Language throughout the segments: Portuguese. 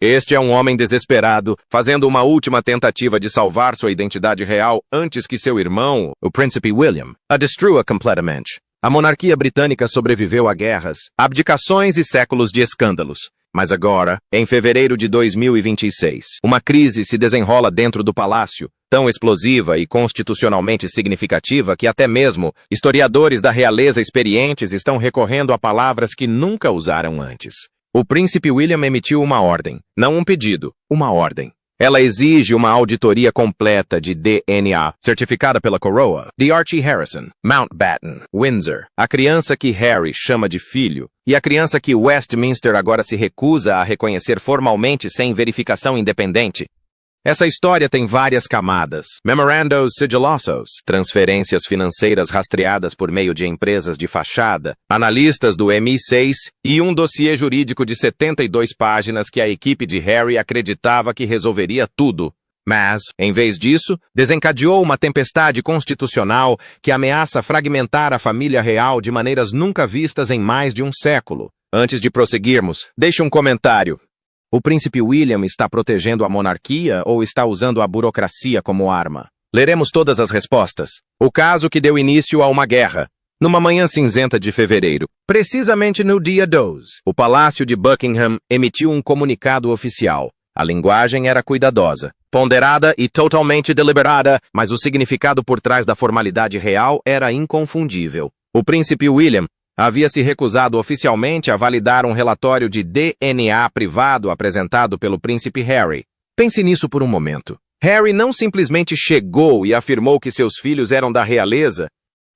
Este é um homem desesperado, fazendo uma última tentativa de salvar sua identidade real antes que seu irmão, o príncipe William, a destrua completamente. A monarquia britânica sobreviveu a guerras, abdicações e séculos de escândalos. Mas agora, em fevereiro de 2026, uma crise se desenrola dentro do palácio, tão explosiva e constitucionalmente significativa que até mesmo historiadores da realeza experientes estão recorrendo a palavras que nunca usaram antes. O príncipe William emitiu uma ordem, não um pedido, uma ordem. Ela exige uma auditoria completa de DNA, certificada pela coroa, de Archie Harrison, Mountbatten, Windsor, a criança que Harry chama de filho, e a criança que Westminster agora se recusa a reconhecer formalmente sem verificação independente. Essa história tem várias camadas, memorandos sigilosos, transferências financeiras rastreadas por meio de empresas de fachada, analistas do MI6 e um dossiê jurídico de 72 páginas que a equipe de Harry acreditava que resolveria tudo. Mas, em vez disso, desencadeou uma tempestade constitucional que ameaça fragmentar a família real de maneiras nunca vistas em mais de um século. Antes de prosseguirmos, deixe um comentário. O príncipe William está protegendo a monarquia ou está usando a burocracia como arma? Leremos todas as respostas. O caso que deu início a uma guerra. Numa manhã cinzenta de fevereiro, precisamente no dia 12, o Palácio de Buckingham emitiu um comunicado oficial. A linguagem era cuidadosa, ponderada e totalmente deliberada, mas o significado por trás da formalidade real era inconfundível. O príncipe William havia se recusado oficialmente a validar um relatório de DNA privado apresentado pelo príncipe Harry. Pense nisso por um momento. Harry não simplesmente chegou e afirmou que seus filhos eram da realeza.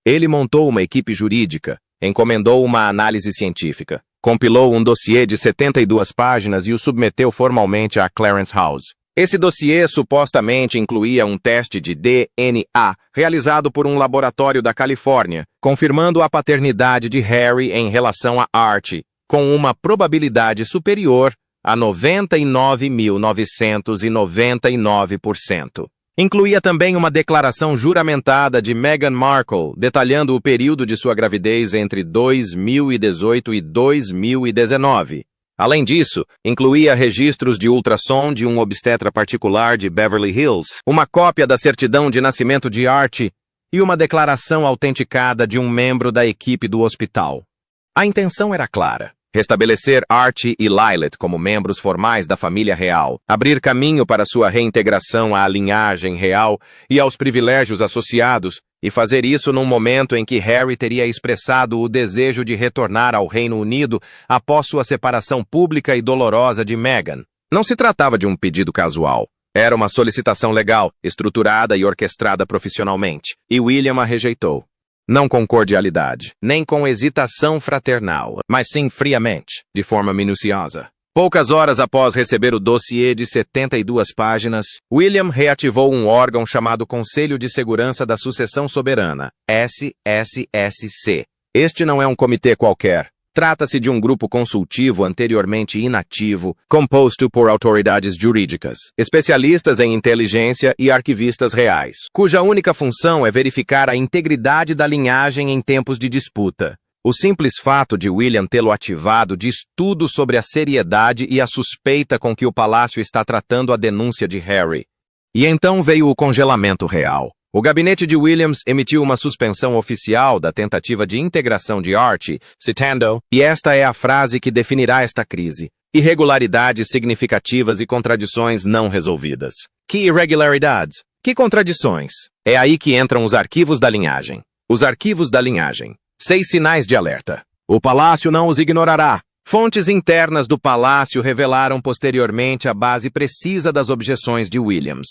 Ele montou uma equipe jurídica, encomendou uma análise científica, compilou um dossiê de 72 páginas e o submeteu formalmente à Clarence House. Esse dossiê supostamente incluía um teste de DNA realizado por um laboratório da Califórnia, confirmando a paternidade de Harry em relação a Archie, com uma probabilidade superior a 99.999%. Incluía também uma declaração juramentada de Meghan Markle, detalhando o período de sua gravidez entre 2018 e 2019. Além disso, incluía registros de ultrassom de um obstetra particular de Beverly Hills, uma cópia da certidão de nascimento de Archie e uma declaração autenticada de um membro da equipe do hospital. A intenção era clara: restabelecer Archie e Lilet como membros formais da família real, abrir caminho para sua reintegração à linhagem real e aos privilégios associados, e fazer isso num momento em que Harry teria expressado o desejo de retornar ao Reino Unido após sua separação pública e dolorosa de Meghan. Não se tratava de um pedido casual. Era uma solicitação legal, estruturada e orquestrada profissionalmente, e William a rejeitou. Não com cordialidade, nem com hesitação fraternal, mas sim friamente, de forma minuciosa. Poucas horas após receber o dossiê de 72 páginas, William reativou um órgão chamado Conselho de Segurança da Sucessão Soberana, SSSC. Este não é um comitê qualquer. Trata-se de um grupo consultivo anteriormente inativo, composto por autoridades jurídicas, especialistas em inteligência e arquivistas reais, cuja única função é verificar a integridade da linhagem em tempos de disputa. O simples fato de William tê-lo ativado diz tudo sobre a seriedade e a suspeita com que o palácio está tratando a denúncia de Harry. E então veio o congelamento real. O gabinete de Williams emitiu uma suspensão oficial da tentativa de integração de Archie, citando, e esta é a frase que definirá esta crise: irregularidades significativas e contradições não resolvidas. Que irregularidades? Que contradições? É aí que entram os arquivos da linhagem. Os arquivos da linhagem. 6 sinais de alerta. O palácio não os ignorará. Fontes internas do palácio revelaram posteriormente a base precisa das objeções de Williams.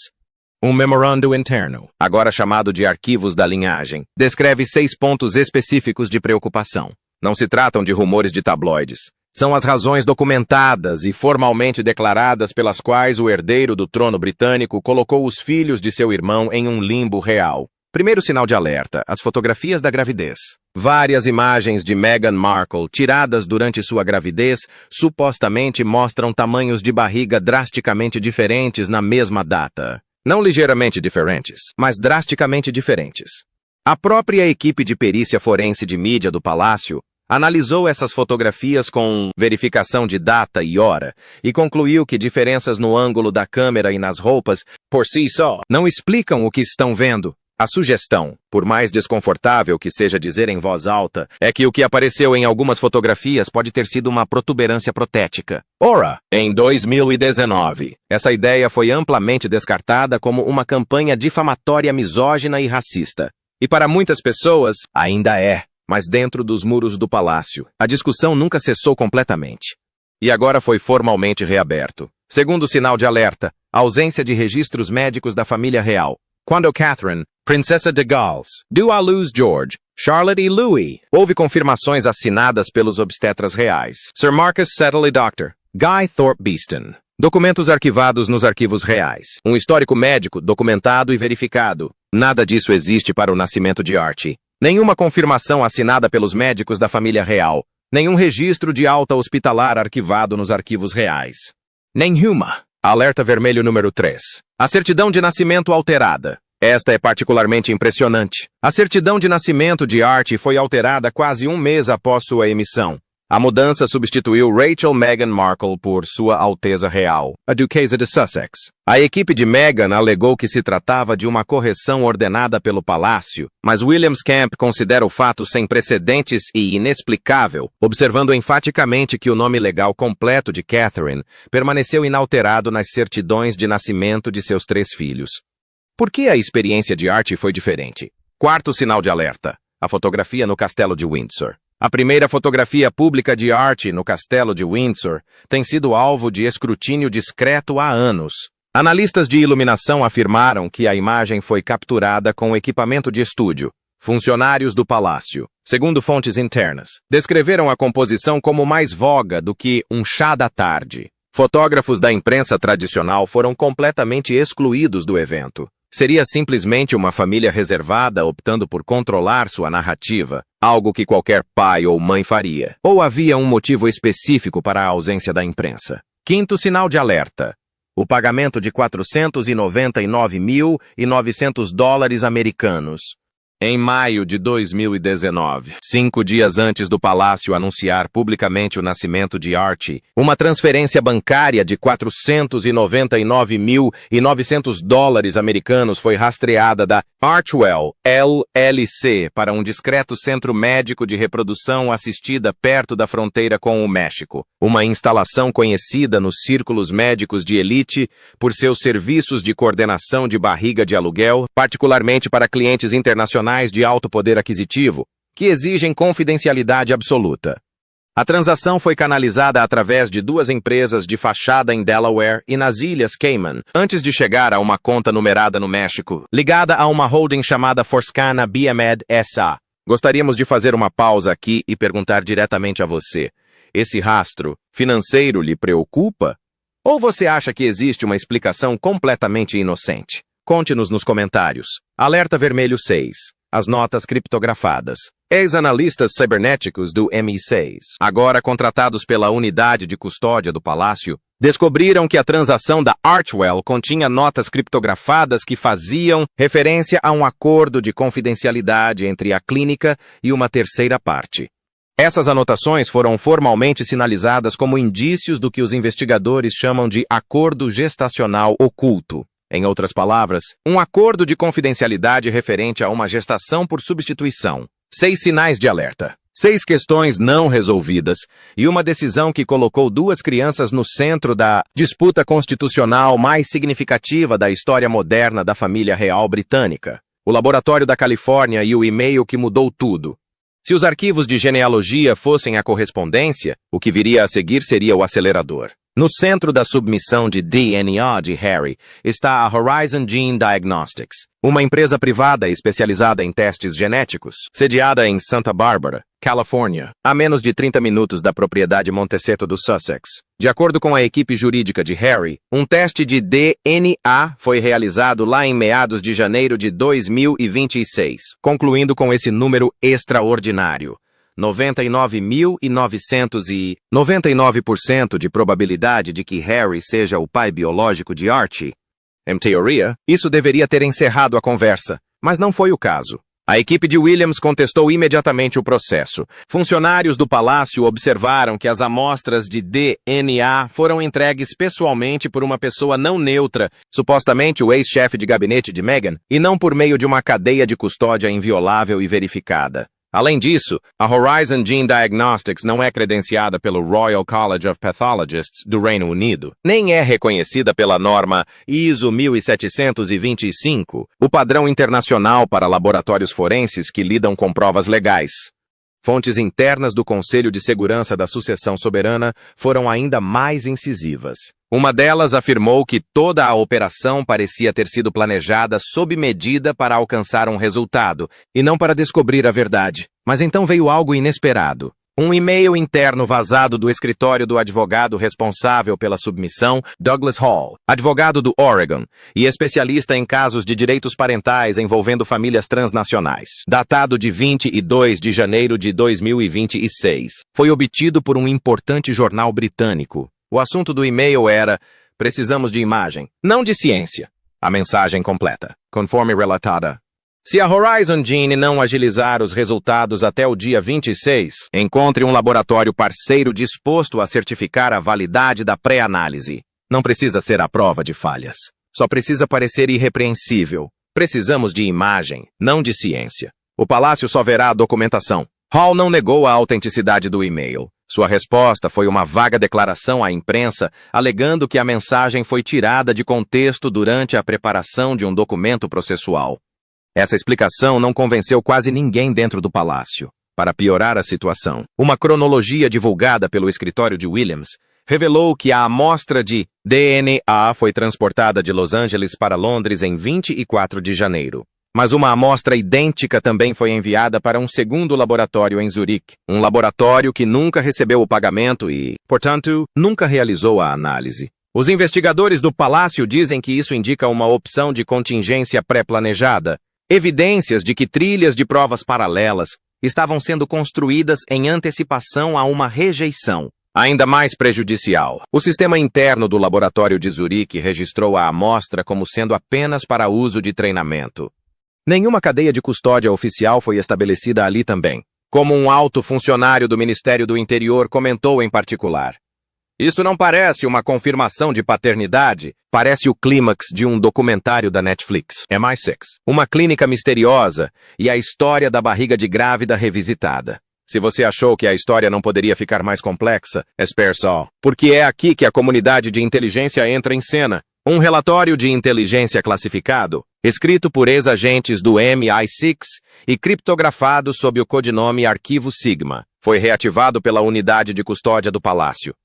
Um memorando interno, agora chamado de Arquivos da Linhagem, descreve 6 pontos específicos de preocupação. Não se tratam de rumores de tabloides. São as razões documentadas e formalmente declaradas pelas quais o herdeiro do trono britânico colocou os filhos de seu irmão em um limbo real. Primeiro sinal de alerta: as fotografias da gravidez. Várias imagens de Meghan Markle, tiradas durante sua gravidez, supostamente mostram tamanhos de barriga drasticamente diferentes na mesma data. Não ligeiramente diferentes, mas drasticamente diferentes. A própria equipe de perícia forense de mídia do palácio Analisou essas fotografias com verificação de data e hora e concluiu que diferenças no ângulo da câmera e nas roupas, por si só, não explicam o que estão vendo. A sugestão, por mais desconfortável que seja dizer em voz alta, é que o que apareceu em algumas fotografias pode ter sido uma protuberância protética. Ora, em 2019, essa ideia foi amplamente descartada como uma campanha difamatória misógina e racista. E para muitas pessoas, ainda é. Mas dentro dos muros do palácio, a discussão nunca cessou completamente. E agora foi formalmente reaberto. Segundo sinal de alerta, a ausência de registros médicos da família real. Quando Catherine, princesa de Gales, deu à luz George, Charlotte e Louis, houve confirmações assinadas pelos obstetras reais. Sir Marcus Settle e Dr. Guy Thorpe Beeston. Documentos arquivados nos arquivos reais. Um histórico médico documentado e verificado. Nada disso existe para o nascimento de Archie. Nenhuma confirmação assinada pelos médicos da família real. Nenhum registro de alta hospitalar arquivado nos arquivos reais. Nenhuma. Alerta vermelho número 3. A certidão de nascimento alterada. Esta é particularmente impressionante. A certidão de nascimento de Archie foi alterada quase um mês após sua emissão. A mudança substituiu Rachel Meghan Markle por Sua Alteza Real, a Duquesa de Sussex. A equipe de Meghan alegou que se tratava de uma correção ordenada pelo palácio, mas Williams Camp considera o fato sem precedentes e inexplicável, observando enfaticamente que o nome legal completo de Catherine permaneceu inalterado nas certidões de nascimento de seus 3 filhos. Por que a experiência de Archie foi diferente? Quarto sinal de alerta: a fotografia no Castelo de Windsor. A primeira fotografia pública de Archie no Castelo de Windsor tem sido alvo de escrutínio discreto há anos. Analistas de iluminação afirmaram que a imagem foi capturada com equipamento de estúdio. Funcionários do palácio, segundo fontes internas, descreveram a composição como mais voga do que um chá da tarde. Fotógrafos da imprensa tradicional foram completamente excluídos do evento. Seria simplesmente uma família reservada optando por controlar sua narrativa, algo que qualquer pai ou mãe faria. Ou havia um motivo específico para a ausência da imprensa? Quinto sinal de alerta: o pagamento de $499.900 americanos. Em maio de 2019, 5 dias antes do palácio anunciar publicamente o nascimento de Archie, uma transferência bancária de $499.900 americanos foi rastreada da Archwell LLC para um discreto centro médico de reprodução assistida perto da fronteira com o México, uma instalação conhecida nos círculos médicos de elite por seus serviços de coordenação de barriga de aluguel, particularmente para clientes internacionais de alto poder aquisitivo, que exigem confidencialidade absoluta. A transação foi canalizada através de 2 empresas de fachada em Delaware e nas Ilhas Cayman, antes de chegar a uma conta numerada no México, ligada a uma holding chamada Forscana BMed SA. Gostaríamos de fazer uma pausa aqui e perguntar diretamente a você: esse rastro financeiro lhe preocupa? Ou você acha que existe uma explicação completamente inocente? Conte-nos nos comentários. Alerta vermelho 6. As notas criptografadas. Ex-analistas cibernéticos do MI6, agora contratados pela unidade de custódia do palácio, descobriram que a transação da Archwell continha notas criptografadas que faziam referência a um acordo de confidencialidade entre a clínica e uma terceira parte. Essas anotações foram formalmente sinalizadas como indícios do que os investigadores chamam de acordo gestacional oculto. Em outras palavras, um acordo de confidencialidade referente a uma gestação por substituição. 6 sinais de alerta. 6 questões não resolvidas e uma decisão que colocou 2 crianças no centro da disputa constitucional mais significativa da história moderna da família real britânica. O laboratório da Califórnia e o e-mail que mudou tudo. Se os arquivos de genealogia fossem a correspondência, o que viria a seguir seria o acelerador. No centro da submissão de DNA de Harry está a Horizon Gene Diagnostics, uma empresa privada especializada em testes genéticos, sediada em Santa Bárbara, Califórnia, a menos de 30 minutos da propriedade Montecito do Sussex. De acordo com a equipe jurídica de Harry, um teste de DNA foi realizado lá em meados de janeiro de 2026, concluindo com esse número extraordinário. 99.999% de probabilidade de que Harry seja o pai biológico de Archie. Em teoria, isso deveria ter encerrado a conversa, mas não foi o caso. A equipe de Williams contestou imediatamente o processo. Funcionários do palácio observaram que as amostras de DNA foram entregues pessoalmente por uma pessoa não neutra, supostamente o ex-chefe de gabinete de Meghan, e não por meio de uma cadeia de custódia inviolável e verificada. Além disso, a Horizon Gene Diagnostics não é credenciada pelo Royal College of Pathologists do Reino Unido, nem é reconhecida pela norma ISO 1725, o padrão internacional para laboratórios forenses que lidam com provas legais. Fontes internas do Conselho de Segurança da Sucessão Soberana foram ainda mais incisivas. Uma delas afirmou que toda a operação parecia ter sido planejada sob medida para alcançar um resultado, e não para descobrir a verdade. Mas então veio algo inesperado. Um e-mail interno vazado do escritório do advogado responsável pela submissão, Douglas Hall, advogado do Oregon e especialista em casos de direitos parentais envolvendo famílias transnacionais, datado de 22 de janeiro de 2026. Foi obtido por um importante jornal britânico. O assunto do e-mail era: precisamos de imagem, não de ciência. A mensagem completa, conforme relatada. Se a Horizon Gene não agilizar os resultados até o dia 26, encontre um laboratório parceiro disposto a certificar a validade da pré-análise. Não precisa ser a prova de falhas. Só precisa parecer irrepreensível. Precisamos de imagem, não de ciência. O palácio só verá a documentação. Hall não negou a autenticidade do e-mail. Sua resposta foi uma vaga declaração à imprensa, alegando que a mensagem foi tirada de contexto durante a preparação de um documento processual. Essa explicação não convenceu quase ninguém dentro do palácio. Para piorar a situação, uma cronologia divulgada pelo escritório de Williams revelou que a amostra de DNA foi transportada de Los Angeles para Londres em 24 de janeiro. Mas uma amostra idêntica também foi enviada para um segundo laboratório em Zurique, um laboratório que nunca recebeu o pagamento e, portanto, nunca realizou a análise. Os investigadores do palácio dizem que isso indica uma opção de contingência pré-planejada, evidências de que trilhas de provas paralelas estavam sendo construídas em antecipação a uma rejeição, ainda mais prejudicial. O sistema interno do laboratório de Zurique registrou a amostra como sendo apenas para uso de treinamento. Nenhuma cadeia de custódia oficial foi estabelecida ali também, como um alto funcionário do Ministério do Interior comentou em particular. Isso não parece uma confirmação de paternidade, parece o clímax de um documentário da Netflix, MI6. Uma clínica misteriosa e a história da barriga de grávida revisitada. Se você achou que a história não poderia ficar mais complexa, espere só, porque é aqui que a comunidade de inteligência entra em cena. Um relatório de inteligência classificado, escrito por ex-agentes do MI6 e criptografado sob o codinome Arquivo Sigma, foi reativado pela unidade de custódia do Palácio.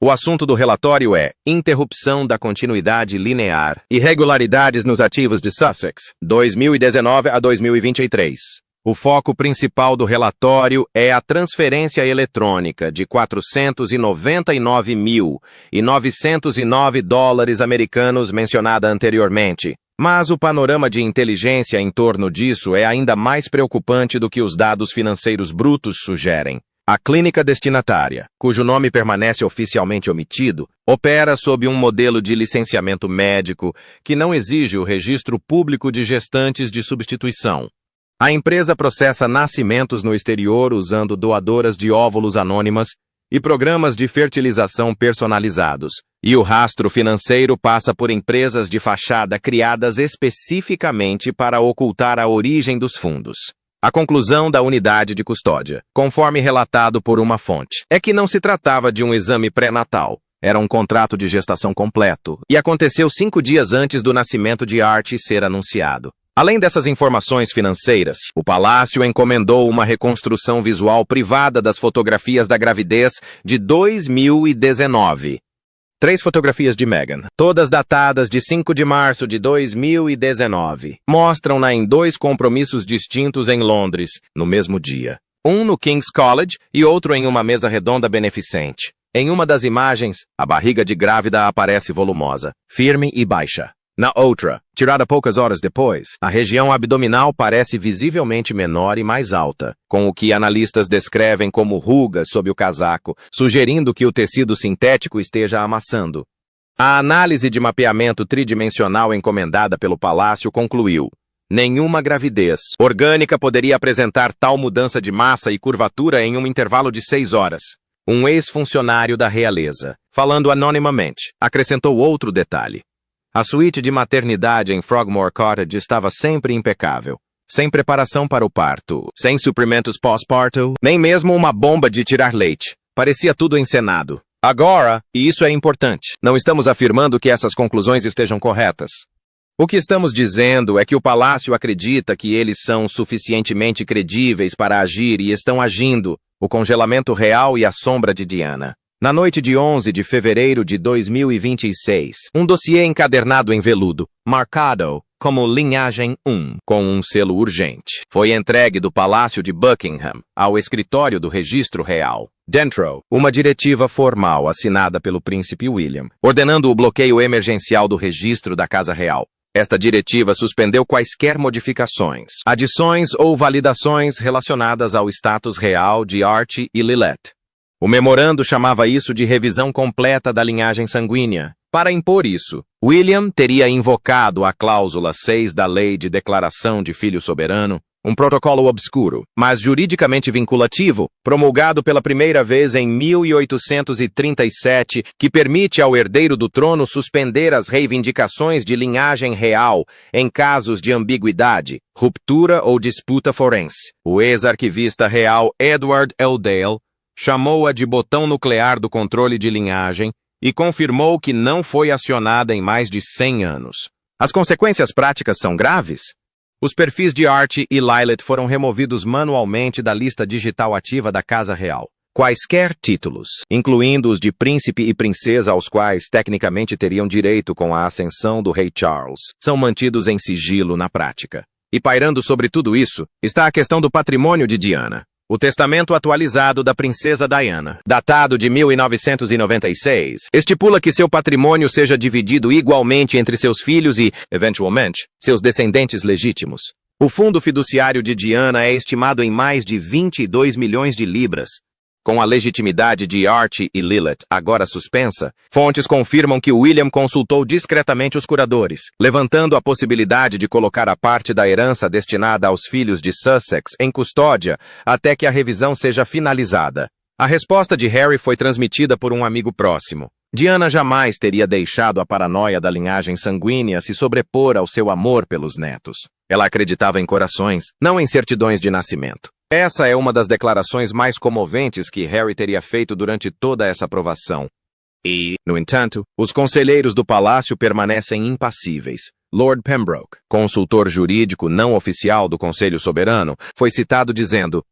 O assunto do relatório é interrupção da continuidade linear, irregularidades nos ativos de Sussex, 2019 a 2023. O foco principal do relatório é a transferência eletrônica de $499.909 americanos mencionada anteriormente. Mas o panorama de inteligência em torno disso é ainda mais preocupante do que os dados financeiros brutos sugerem. A clínica destinatária, cujo nome permanece oficialmente omitido, opera sob um modelo de licenciamento médico que não exige o registro público de gestantes de substituição. A empresa processa nascimentos no exterior usando doadoras de óvulos anônimas e programas de fertilização personalizados, e o rastro financeiro passa por empresas de fachada criadas especificamente para ocultar a origem dos fundos. A conclusão da unidade de custódia, conforme relatado por uma fonte, é que não se tratava de um exame pré-natal. Era um contrato de gestação completo, e aconteceu 5 dias antes do nascimento de Archie ser anunciado. Além dessas informações financeiras, o Palácio encomendou uma reconstrução visual privada das fotografias da gravidez de 2019. 3 fotografias de Meghan, todas datadas de 5 de março de 2019, mostram-na em 2 compromissos distintos em Londres, no mesmo dia. Um no King's College e outro em uma mesa redonda beneficente. Em uma das imagens, a barriga de grávida aparece volumosa, firme e baixa. Na outra, tirada poucas horas depois, a região abdominal parece visivelmente menor e mais alta, com o que analistas descrevem como rugas sob o casaco, sugerindo que o tecido sintético esteja amassando. A análise de mapeamento tridimensional encomendada pelo Palácio concluiu: Nenhuma gravidez orgânica poderia apresentar tal mudança de massa e curvatura em um intervalo de 6 horas. Um ex-funcionário da realeza, falando anonimamente, acrescentou outro detalhe. A suíte de maternidade em Frogmore Cottage estava sempre impecável. Sem preparação para o parto, sem suprimentos pós-parto, nem mesmo uma bomba de tirar leite. Parecia tudo encenado. Agora, e isso é importante, não estamos afirmando que essas conclusões estejam corretas. O que estamos dizendo é que o palácio acredita que eles são suficientemente credíveis para agir e estão agindo, o congelamento real e a sombra de Diana. Na noite de 11 de fevereiro de 2026, um dossiê encadernado em veludo, marcado como Linhagem 1, com um selo urgente, foi entregue do Palácio de Buckingham ao escritório do Registro Real. Dentro, uma diretiva formal assinada pelo Príncipe William, ordenando o bloqueio emergencial do registro da Casa Real. Esta diretiva suspendeu quaisquer modificações, adições ou validações relacionadas ao status real de Archie e Lilette. O memorando chamava isso de revisão completa da linhagem sanguínea. Para impor isso, William teria invocado a cláusula 6 da Lei de Declaração de Filho Soberano, um protocolo obscuro, mas juridicamente vinculativo, promulgado pela primeira vez em 1837, que permite ao herdeiro do trono suspender as reivindicações de linhagem real em casos de ambiguidade, ruptura ou disputa forense. O ex-arquivista real Edward L. Dale chamou-a de botão nuclear do controle de linhagem e confirmou que não foi acionada em mais de 100 anos. As consequências práticas são graves? Os perfis de Archie e Lilette foram removidos manualmente da lista digital ativa da Casa Real. Quaisquer títulos, incluindo os de príncipe e princesa aos quais tecnicamente teriam direito com a ascensão do rei Charles, são mantidos em sigilo na prática. E pairando sobre tudo isso, está a questão do patrimônio de Diana. O testamento atualizado da princesa Diana, datado de 1996, estipula que seu patrimônio seja dividido igualmente entre seus filhos e, eventualmente, seus descendentes legítimos. O fundo fiduciário de Diana é estimado em mais de 22 milhões de libras. Com a legitimidade de Archie e Lilette agora suspensa, fontes confirmam que William consultou discretamente os curadores, levantando a possibilidade de colocar a parte da herança destinada aos filhos de Sussex em custódia até que a revisão seja finalizada. A resposta de Harry foi transmitida por um amigo próximo. Diana jamais teria deixado a paranoia da linhagem sanguínea se sobrepor ao seu amor pelos netos. Ela acreditava em corações, não em certidões de nascimento. Essa é uma das declarações mais comoventes que Harry teria feito durante toda essa aprovação. E, no entanto, os conselheiros do palácio permanecem impassíveis. Lord Pembroke, consultor jurídico não oficial do Conselho Soberano, foi citado dizendo: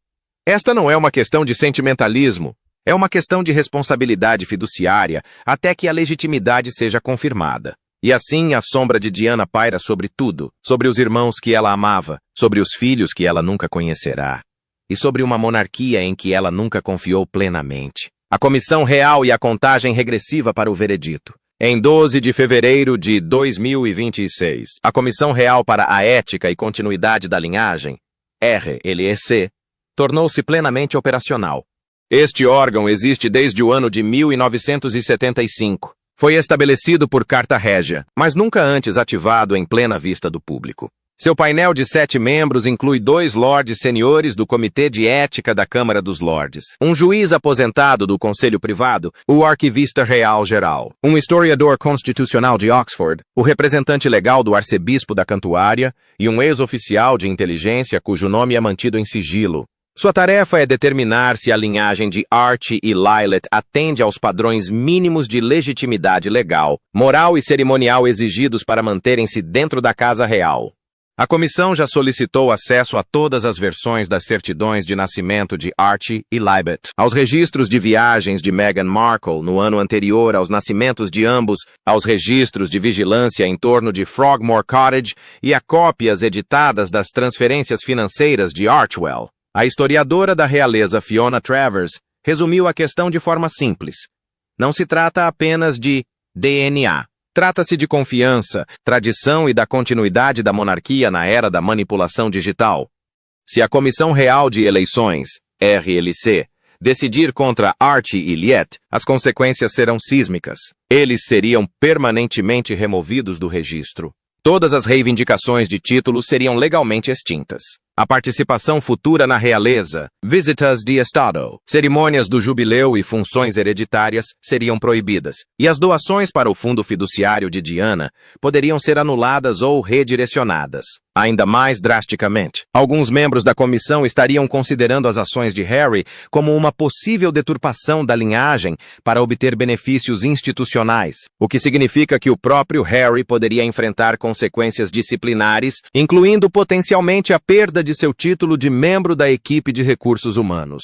"Esta não é uma questão de sentimentalismo, é uma questão de responsabilidade fiduciária até que a legitimidade seja confirmada. E assim a sombra de Diana paira sobre tudo, sobre os irmãos que ela amava, sobre os filhos que ela nunca conhecerá. E sobre uma monarquia em que ela nunca confiou plenamente. A comissão real e a contagem regressiva para o veredito. Em 12 de fevereiro de 2026, a Comissão Real para a Ética e Continuidade da Linhagem, RLEC, tornou-se plenamente operacional. Este órgão existe desde o ano de 1975. Foi estabelecido por carta régia, mas nunca antes ativado em plena vista do público. Seu painel de 7 membros inclui 2 lordes seniores do Comitê de Ética da Câmara dos Lordes, um juiz aposentado do Conselho Privado, o arquivista real geral, um historiador constitucional de Oxford, o representante legal do arcebispo da Cantuária e um ex-oficial de inteligência cujo nome é mantido em sigilo. Sua tarefa é determinar se a linhagem de Archie e Lilette atende aos padrões mínimos de legitimidade legal, moral e cerimonial exigidos para manterem-se dentro da Casa Real. A comissão já solicitou acesso a todas as versões das certidões de nascimento de Archie e Lilette, aos registros de viagens de Meghan Markle no ano anterior aos nascimentos de ambos, aos registros de vigilância em torno de Frogmore Cottage e a cópias editadas das transferências financeiras de Archewell. A historiadora da realeza Fiona Travers resumiu a questão de forma simples. Não se trata apenas de DNA. Trata-se de confiança, tradição e da continuidade da monarquia na era da manipulação digital. Se a Comissão Real de Eleições, RLC, decidir contra Archie e Lilette, as consequências serão sísmicas. Eles seriam permanentemente removidos do registro. Todas as reivindicações de títulos seriam legalmente extintas. A participação futura na realeza, visitas de Estado, cerimônias do jubileu e funções hereditárias seriam proibidas, e as doações para o fundo fiduciário de Diana poderiam ser anuladas ou redirecionadas. Ainda mais drasticamente, alguns membros da comissão estariam considerando as ações de Harry como uma possível deturpação da linhagem para obter benefícios institucionais, o que significa que o próprio Harry poderia enfrentar consequências disciplinares, incluindo potencialmente a perda de seu título de membro da equipe de recursos humanos.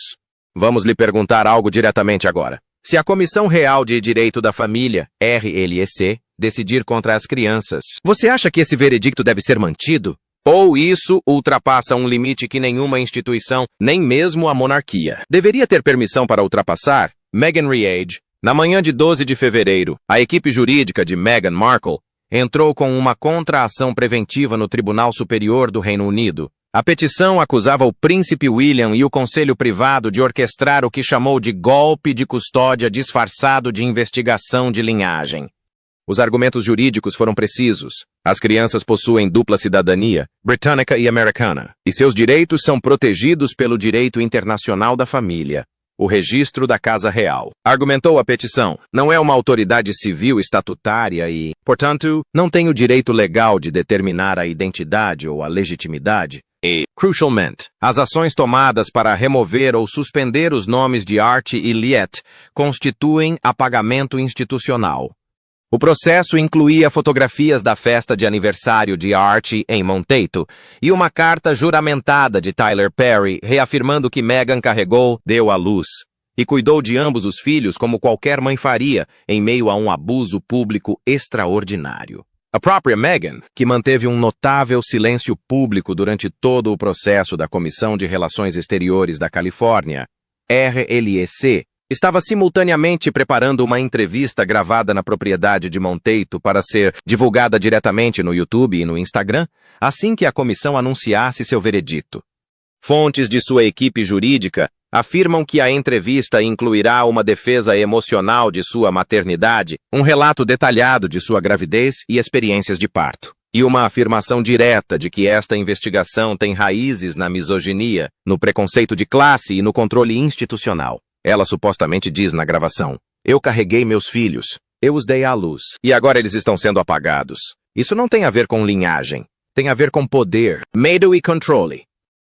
Vamos lhe perguntar algo diretamente agora. Se a Comissão Real de Direito da Família, RLEC, decidir contra as crianças, você acha que esse veredicto deve ser mantido? Ou isso ultrapassa um limite que nenhuma instituição, nem mesmo a monarquia, deveria ter permissão para ultrapassar? Meghan Reage. Na manhã de 12 de fevereiro, a equipe jurídica de Meghan Markle entrou com uma contra-ação preventiva no Tribunal Superior do Reino Unido. A petição acusava o príncipe William e o conselho privado de orquestrar o que chamou de golpe de custódia disfarçado de investigação de linhagem. Os argumentos jurídicos foram precisos. As crianças possuem dupla cidadania, britânica e americana, e seus direitos são protegidos pelo direito internacional da família, o registro da Casa Real. Argumentou a petição, não é uma autoridade civil estatutária e, portanto, não tem o direito legal de determinar a identidade ou a legitimidade. E, crucialmente, as ações tomadas para remover ou suspender os nomes de Archie e Liet constituem apagamento institucional. O processo incluía fotografias da festa de aniversário de Archie em Monteito e uma carta juramentada de Tyler Perry reafirmando que Meghan carregou, deu à luz e cuidou de ambos os filhos como qualquer mãe faria em meio a um abuso público extraordinário. A própria Meghan, que manteve um notável silêncio público durante todo o processo da Comissão de Relações Exteriores da Califórnia, RLEC, estava simultaneamente preparando uma entrevista gravada na propriedade de Monteito para ser divulgada diretamente no YouTube e no Instagram, assim que a comissão anunciasse seu veredito. Fontes de sua equipe jurídica afirmam que a entrevista incluirá uma defesa emocional de sua maternidade, um relato detalhado de sua gravidez e experiências de parto, e uma afirmação direta de que esta investigação tem raízes na misoginia, no preconceito de classe e no controle institucional. Ela supostamente diz na gravação: "Eu carreguei meus filhos, eu os dei à luz, e agora eles estão sendo apagados. Isso não tem a ver com linhagem, tem a ver com poder, medo e controle."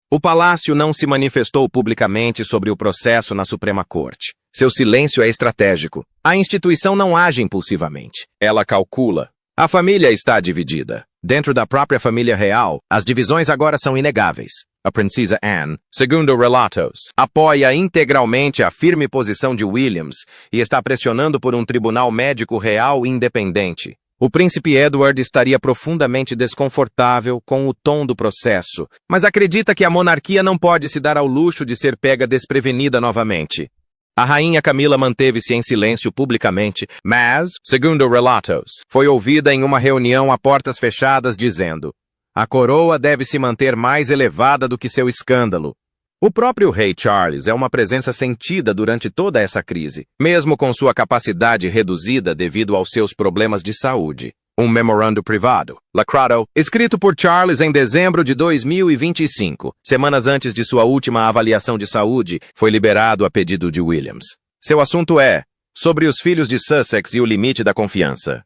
O palácio não se manifestou publicamente sobre o processo na Suprema Corte. Seu silêncio é estratégico. A instituição não age impulsivamente. Ela calcula. A família está dividida. Dentro da própria família real, as divisões agora são inegáveis. A princesa Anne, segundo relatos, apoia integralmente a firme posição de Williams e está pressionando por um tribunal médico real independente. O príncipe Edward estaria profundamente desconfortável com o tom do processo, mas acredita que a monarquia não pode se dar ao luxo de ser pega desprevenida novamente. A rainha Camila manteve-se em silêncio publicamente, mas, segundo relatos, foi ouvida em uma reunião a portas fechadas dizendo: "A coroa deve se manter mais elevada do que seu escândalo." O próprio rei Charles é uma presença sentida durante toda essa crise, mesmo com sua capacidade reduzida devido aos seus problemas de saúde. Um memorando privado, lacrado, escrito por Charles em dezembro de 2025, semanas antes de sua última avaliação de saúde, foi liberado a pedido de Williams. Seu assunto é sobre os filhos de Sussex e o limite da confiança.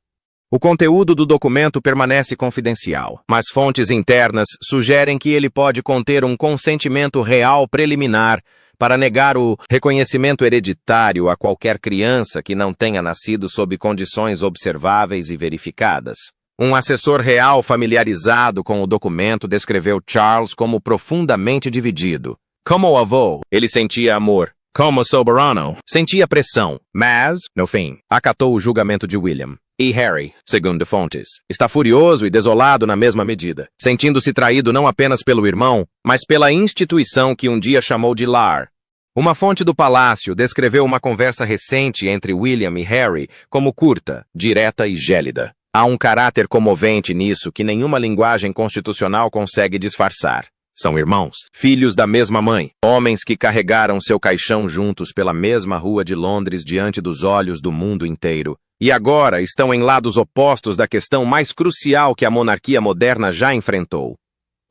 O conteúdo do documento permanece confidencial, mas fontes internas sugerem que ele pode conter um consentimento real preliminar para negar o reconhecimento hereditário a qualquer criança que não tenha nascido sob condições observáveis e verificadas. Um assessor real familiarizado com o documento descreveu Charles como profundamente dividido. Como avô, ele sentia amor. Como soberano, sentia pressão, mas, no fim, acatou o julgamento de William. E Harry, segundo fontes, está furioso e desolado na mesma medida, sentindo-se traído não apenas pelo irmão, mas pela instituição que um dia chamou de lar. Uma fonte do palácio descreveu uma conversa recente entre William e Harry como curta, direta e gélida. Há um caráter comovente nisso que nenhuma linguagem constitucional consegue disfarçar. São irmãos, filhos da mesma mãe, homens que carregaram seu caixão juntos pela mesma rua de Londres diante dos olhos do mundo inteiro. e agora estão em lados opostos da questão mais crucial que a monarquia moderna já enfrentou.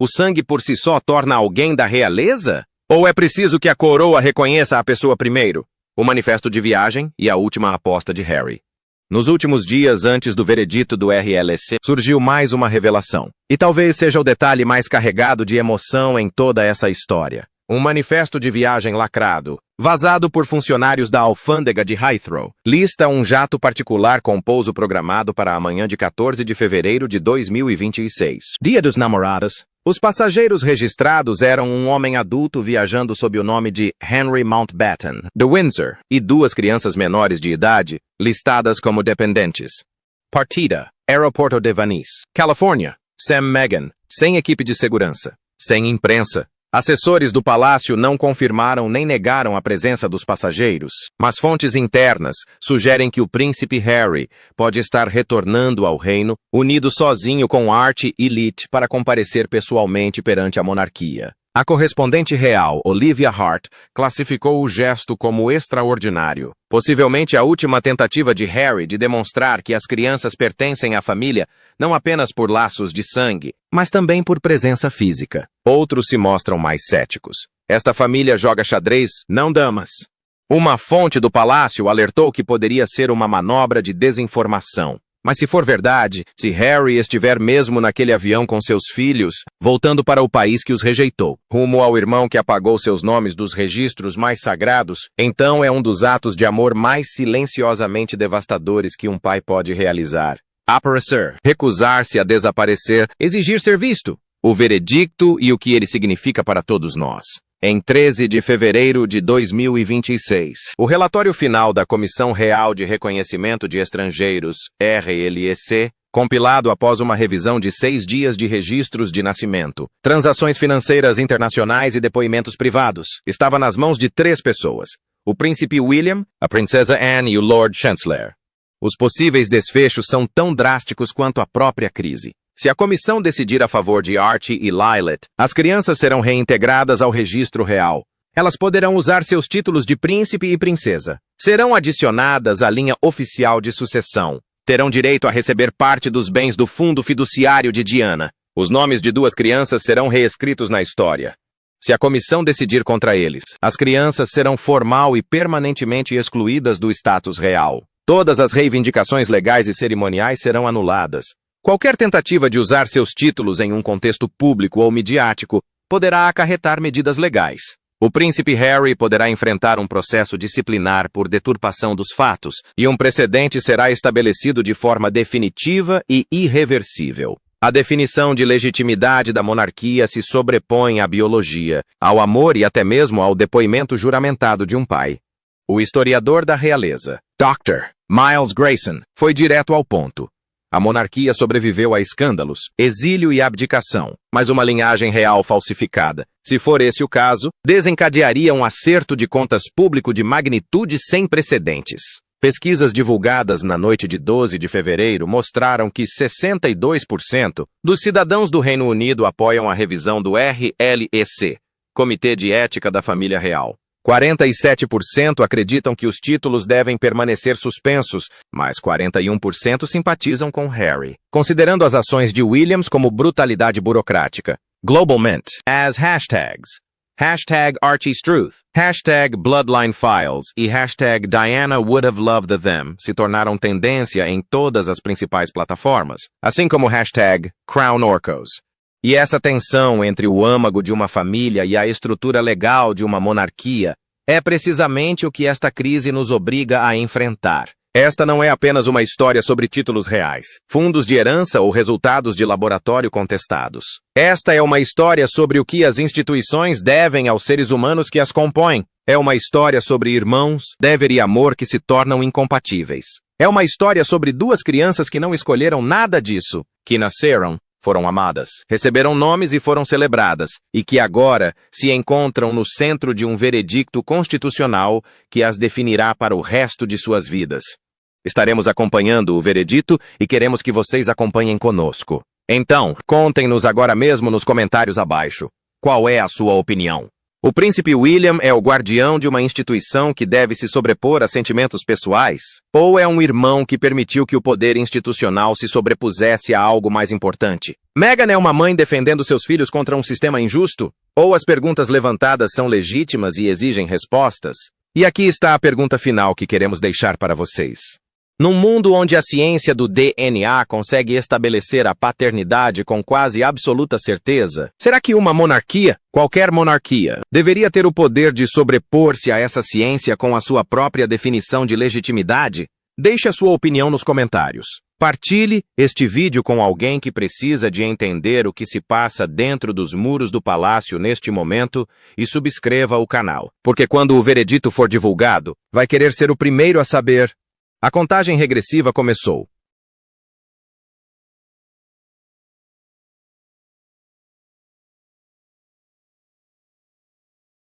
O sangue por si só torna alguém da realeza? Ou é preciso que a coroa reconheça a pessoa primeiro? O manifesto de viagem e a última aposta de Harry. Nos últimos dias antes do veredito do RLC, surgiu mais uma revelação. E talvez seja o detalhe mais carregado de emoção em toda essa história. Um manifesto de viagem lacrado, vazado por funcionários da alfândega de Heathrow, lista um jato particular com pouso programado para a manhã de 14 de fevereiro de 2026. Dia dos Namorados. Os passageiros registrados eram um homem adulto viajando sob o nome de Henry Mountbatten, de Windsor, e duas crianças menores de idade, listadas como dependentes. Partida, Aeroporto de Venice, Califórnia. Sam Meghan, sem equipe de segurança, sem imprensa. Assessores do palácio não confirmaram nem negaram a presença dos passageiros, mas fontes internas sugerem que o príncipe Harry pode estar retornando ao reino, unido sozinho com Archie e Lit para comparecer pessoalmente perante a monarquia. A correspondente real, Olivia Hart, classificou o gesto como extraordinário. Possivelmente a última tentativa de Harry de demonstrar que as crianças pertencem à família não apenas por laços de sangue, mas também por presença física. Outros se mostram mais céticos. Esta família joga xadrez, não damas. Uma fonte do palácio alertou que poderia ser uma manobra de desinformação. Mas se for verdade, se Harry estiver mesmo naquele avião com seus filhos, voltando para o país que os rejeitou, rumo ao irmão que apagou seus nomes dos registros mais sagrados, então é um dos atos de amor mais silenciosamente devastadores que um pai pode realizar. Aparecer, recusar-se a desaparecer, exigir ser visto. O veredicto e o que ele significa para todos nós. Em 13 de fevereiro de 2026, o relatório final da Comissão Real de Reconhecimento de Estrangeiros, RLEC, compilado após uma revisão de 6 dias de registros de nascimento, transações financeiras internacionais e depoimentos privados, estava nas mãos de 3 pessoas: o príncipe William, a princesa Anne e o Lord Chancellor. Os possíveis desfechos são tão drásticos quanto a própria crise. Se a comissão decidir a favor de Archie e Lilet, as crianças serão reintegradas ao registro real. Elas poderão usar seus títulos de príncipe e princesa. Serão adicionadas à linha oficial de sucessão. Terão direito a receber parte dos bens do fundo fiduciário de Diana. Os nomes de 2 crianças serão reescritos na história. Se a comissão decidir contra eles, as crianças serão formal e permanentemente excluídas do status real. Todas as reivindicações legais e cerimoniais serão anuladas. Qualquer tentativa de usar seus títulos em um contexto público ou midiático poderá acarretar medidas legais. O príncipe Harry poderá enfrentar um processo disciplinar por deturpação dos fatos, e um precedente será estabelecido de forma definitiva e irreversível. A definição de legitimidade da monarquia se sobrepõe à biologia, ao amor e até mesmo ao depoimento juramentado de um pai. O historiador da realeza, Dr. Miles Grayson, foi direto ao ponto. A monarquia sobreviveu a escândalos, exílio e abdicação, mas uma linhagem real falsificada, se for esse o caso, desencadearia um acerto de contas público de magnitude sem precedentes. Pesquisas divulgadas na noite de 12 de fevereiro mostraram que 62% dos cidadãos do Reino Unido apoiam a revisão do RLEC, Comitê de Ética da Família Real. 47% acreditam que os títulos devem permanecer suspensos, mas 41% simpatizam com Harry, considerando as ações de Williams como brutalidade burocrática. Global Mint, as hashtags, #Archie'sTruth, #BloodlineFiles e #Diana would have loved them se tornaram tendência em todas as principais plataformas, assim como #CrownOrcos. E essa tensão entre o âmago de uma família e a estrutura legal de uma monarquia é precisamente o que esta crise nos obriga a enfrentar. Esta não é apenas uma história sobre títulos reais, fundos de herança ou resultados de laboratório contestados. Esta é uma história sobre o que as instituições devem aos seres humanos que as compõem. É uma história sobre irmãos, dever e amor que se tornam incompatíveis. É uma história sobre 2 crianças que não escolheram nada disso, que nasceram, foram amadas, receberam nomes e foram celebradas, e que agora se encontram no centro de um veredicto constitucional que as definirá para o resto de suas vidas. Estaremos acompanhando o veredito e queremos que vocês acompanhem conosco. Então, contem-nos agora mesmo nos comentários abaixo. Qual é a sua opinião? O príncipe William é o guardião de uma instituição que deve se sobrepor a sentimentos pessoais? Ou é um irmão que permitiu que o poder institucional se sobrepusesse a algo mais importante? Meghan é uma mãe defendendo seus filhos contra um sistema injusto? Ou as perguntas levantadas são legítimas e exigem respostas? E aqui está a pergunta final que queremos deixar para vocês. Num mundo onde a ciência do DNA consegue estabelecer a paternidade com quase absoluta certeza, será que uma monarquia, qualquer monarquia, deveria ter o poder de sobrepor-se a essa ciência com a sua própria definição de legitimidade? Deixe a sua opinião nos comentários. Partilhe este vídeo com alguém que precisa de entender o que se passa dentro dos muros do palácio neste momento e subscreva o canal, porque quando o veredito for divulgado, vai querer ser o primeiro a saber. A contagem regressiva começou.